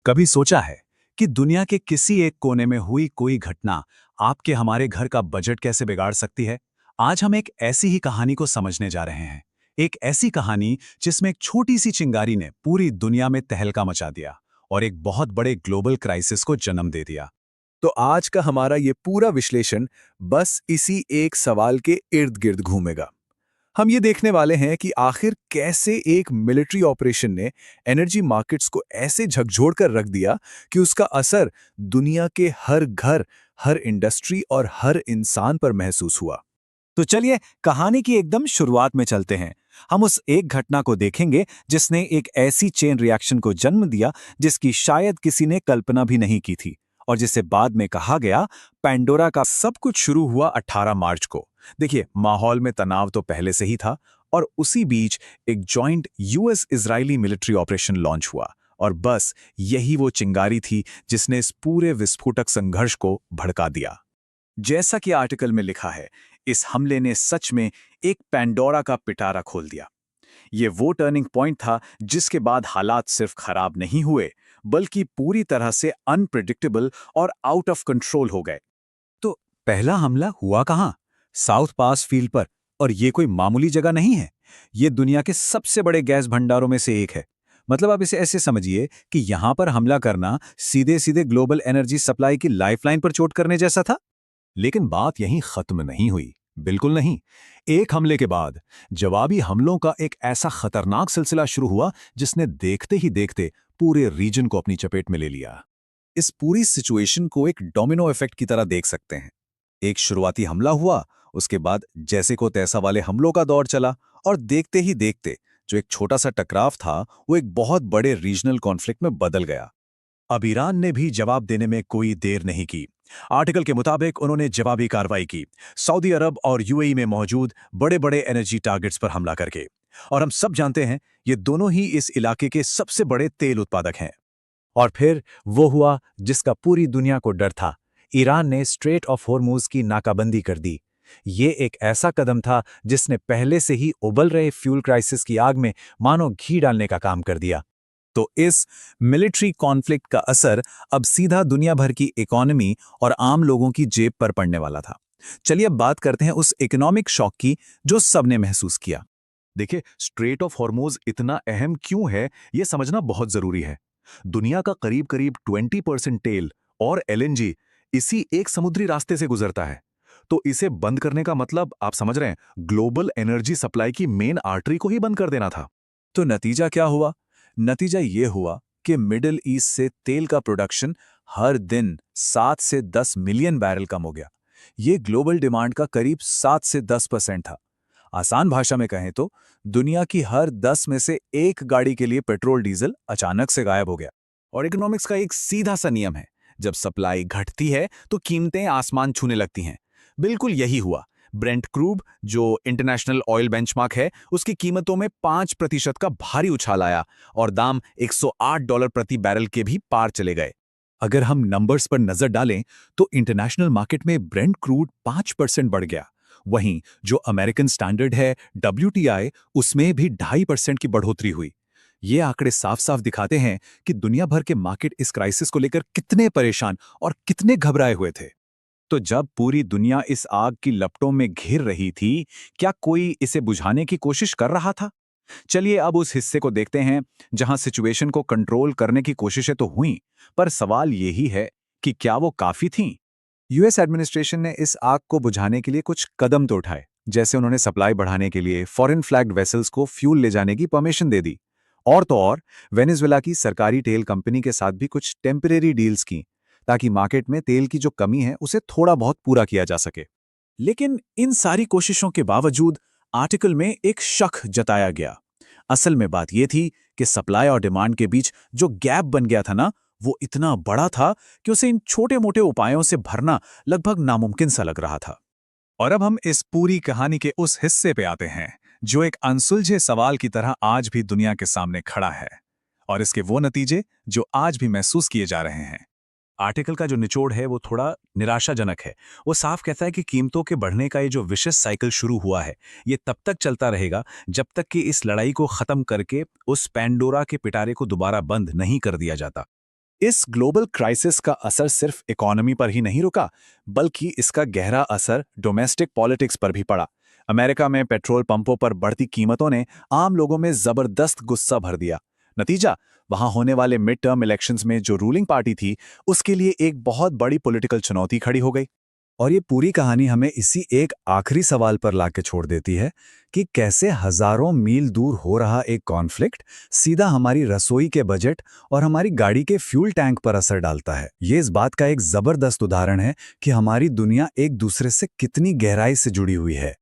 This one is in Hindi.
कभी सोचा है कि दुनिया के किसी एक कोने में हुई कोई घटना आपके हमारे घर का बजट कैसे बिगाड़ सकती है? आज हम एक ऐसी ही कहानी को समझने जा रहे हैं। एक ऐसी कहानी जिसमें एक छोटी सी चिंगारी ने पूरी दुनिया में तहलका मचा दिया और एक बहुत बड़े ग्लोबल क्राइसिस को जन्म दे दिया। तो आज का हमारा ये पूरा विश्लेषण बस इसी एक सवाल के इर्द गिर्द घूमेगा। हम ये देखने वाले हैं कि आखिर कैसे एक मिलिट्री ऑपरेशन ने एनर्जी मार्केट्स को ऐसे झकझोर कर रख दिया कि उसका असर दुनिया के हर घर, हर इंडस्ट्री और हर इंसान पर महसूस हुआ। तो चलिए कहानी की एकदम शुरुआत में चलते हैं। हम उस एक घटना को देखेंगे जिसने एक ऐसी चेन रिएक्शन को जन्म दिया जिसकी शायद किसी ने कल्पना भी नहीं की थी और जिसे बाद में कहा गया पैंडोरा का। सब कुछ शुरू हुआ 18 मार्च को। देखिए, माहौल में तनाव तो पहले से ही था और उसी बीच एक joint US Israeli military operation launch हुआ और बस यही वो चिंगारी थी जिसने इस पूरे विस्फोटक संघर्ष को भड़का दिया। जैसा कि आर्टिकल में लिखा है, इस हमले ने सच में एक पैंडोरा का पिटारा खोल दिया। ये वो टर्निंग पॉइंट था जिसके बाद हालात सिर्फ खराब नहीं हुए बल्कि पूरी तरह से अनप्रेडिक्टेबल और आउट ऑफ कंट्रोल हो गए। तो पहला हमला हुआ कहाँ? साउथ पास फील्ड पर। और ये कोई मामूली जगह नहीं है। ये दुनिया के सबसे बड़े गैस भंडारों में से एक है। मतलब आप इसे ऐसे समझिए कि यहां पर हमला करना सीधे सीधे ग्लोबल एनर्जी सप्लाई की लाइफलाइन पर चोट करने जैसा था। लेकिन बात यहीं खत्म नहीं हुई, बिल्कुल नहीं। एक हमले के बाद जवाबी हमलों का एक ऐसा खतरनाक सिलसिला शुरू हुआ जिसने देखते ही देखते पूरे रीजन को अपनी चपेट में ले लिया। इस पूरी सिचुएशन को एक डोमिनो इफेक्ट की तरह देख सकते हैं। एक शुरुआती हमला हुआ, उसके बाद जैसे को तैसा वाले हमलों का दौर चला और देखते ही देखते जो एक छोटा सा टकराव था वो एक बहुत बड़े रीजनल कॉन्फ्लिक्ट में बदल गया। अब ईरान ने भी जवाब देने में कोई देर नहीं की। आर्टिकल के मुताबिक उन्होंने जवाबी कार्रवाई की, सऊदी अरब और यूएई में मौजूद बड़े बड़े एनर्जी टारगेट्स पर हमला करके। और हम सब जानते हैं ये दोनों ही इस इलाके के सबसे बड़े तेल उत्पादक हैं। और फिर वो हुआ जिसका पूरी दुनिया को डर था। ईरान ने स्ट्रेट ऑफ हॉर्मुज की नाकाबंदी कर दी। ये एक ऐसा कदम था जिसने पहले से ही उबल रहे फ्यूल क्राइसिस की आग में मानो घी डालने का काम कर दिया। तो इस मिलिट्री कॉन्फ्लिक्ट का असर अब सीधा दुनिया भर की इकोनॉमी और आम लोगों की जेब पर पड़ने वाला था। चलिए अब बात करते हैं उस इकोनॉमिक शॉक की जो सबने महसूस किया। देखिए, स्ट्रेट ऑफ हॉर्मुज इतना अहम क्यों है ये समझना बहुत जरूरी है। दुनिया का करीब करीब 20% तेल और एलएनजी इसी एक समुद्री रास्ते से गुजरता है। तो इसे बंद करने का मतलब आप समझ रहे हैं, ग्लोबल एनर्जी सप्लाई की मेन आर्टरी को ही बंद कर देना था। तो नतीजा क्या हुआ? नतीजा ये हुआ कि मिडिल ईस्ट से तेल का प्रोडक्शन हर दिन 7 से 10 मिलियन बैरल कम हो गया। ये ग्लोबल डिमांड का करीब 7 से 10% था। आसान भाषा में कहें तो दुनिया की हर 10 में से एक गाड़ी के लिए पेट्रोल डीजल अचानक से गायब हो गया। और इकोनॉमिक्स का एक सीधा सा नियम है, जब सप्लाई घटती है तो कीमतें आसमान छूने लगती हैं। बिल्कुल यही हुआ। ब्रेंट क्रूड, जो इंटरनेशनल ऑयल बेंचमार्क है, उसकी कीमतों में 5% का भारी उछाल आया और दाम $108 प्रति बैरल के भी पार चले गए। अगर हम नंबर्स पर नजर डालें तो इंटरनेशनल मार्केट में ब्रेंट क्रूड 5% बढ़ गया। वहीं जो अमेरिकन स्टैंडर्ड है WTI, उसमें भी 2.5% की बढ़ोतरी हुई। ये आंकड़े साफ साफ दिखाते हैं कि दुनिया भर के मार्केट इस क्राइसिस को लेकर कितने परेशान और कितने घबराए हुए थे। तो जब पूरी दुनिया इस आग की लपटों में घिर रही थी, क्या कोई इसे बुझाने की कोशिश कर रहा था? चलिए अब उस हिस्से को देखते हैं जहां सिचुएशन को कंट्रोल करने की कोशिशें तो हुईं, पर सवाल यही है कि क्या वो काफी थीं? यूएस एडमिनिस्ट्रेशन ने इस आग को बुझाने के लिए कुछ कदम तो उठाए, जैसे उन्होंने सप्लाई बढ़ाने के लिए फॉरेन फ्लैग्ड वेसल्स को फ्यूल ले जाने की परमिशन दे दी। और तो और वेनेजुएला की सरकारी तेल कंपनी के साथ भी कुछ टेम्परेरी डील्स की, ताकि मार्केट में तेल की जो कमी है उसे थोड़ा बहुत पूरा किया जा सके। लेकिन इन सारी कोशिशों के बावजूद आर्टिकल में एक शक जताया गया। असल में बात यह थी कि सप्लाई और डिमांड के बीच जो गैप बन गया था ना, वो इतना बड़ा था कि उसे इन छोटे मोटे उपायों से भरना लगभग नामुमकिन सा लग रहा था। और अब हम इस पूरी कहानी के उस हिस्से पे आते हैं जो एक अनसुलझे सवाल की तरह आज भी दुनिया के सामने खड़ा है, और इसके वो नतीजे जो आज भी महसूस किए जा रहे हैं। आर्टिकल का जो निचोड़ है वो थोड़ा निराशाजनक है। वो साफ कहता है कि कीमतों के बढ़ने का ये जो विशेष साइकिल शुरू हुआ है, ये तब तक चलता रहेगा जब तक कि इस लड़ाई को खत्म करके उस पैंडोरा के पिटारे को दोबारा बंद नहीं कर दिया जाता। इस ग्लोबल क्राइसिस का असर सिर्फ इकोनॉमी पर ही नहीं रुका, बल्कि इसका गहरा असर डोमेस्टिक पॉलिटिक्स पर भी पड़ा। अमेरिका में पेट्रोल पंपों पर बढ़ती कीमतों ने आम लोगों में जबरदस्त गुस्सा भर दिया। नतीजा, वहां होने वाले मिड टर्म इलेक्शंस में जो रूलिंग पार्टी थी, उसके लिए एक बहुत बड़ी पॉलिटिकल चुनौती खड़ी हो गई। और ये पूरी कहानी हमें इसी एक आखिरी सवाल पर लाके छोड़ देती है कि कैसे हजारों मील दूर हो रहा एक कॉन्फ्लिक्ट सीधा हमारी रसोई के बजट और हमारी गाड़ी के फ्यूल टैंक पर असर डालता है। ये इस बात का एक जबरदस्त उदाहरण है कि हमारी दुनिया एक दूसरे से कितनी गहराई से जुड़ी हुई है।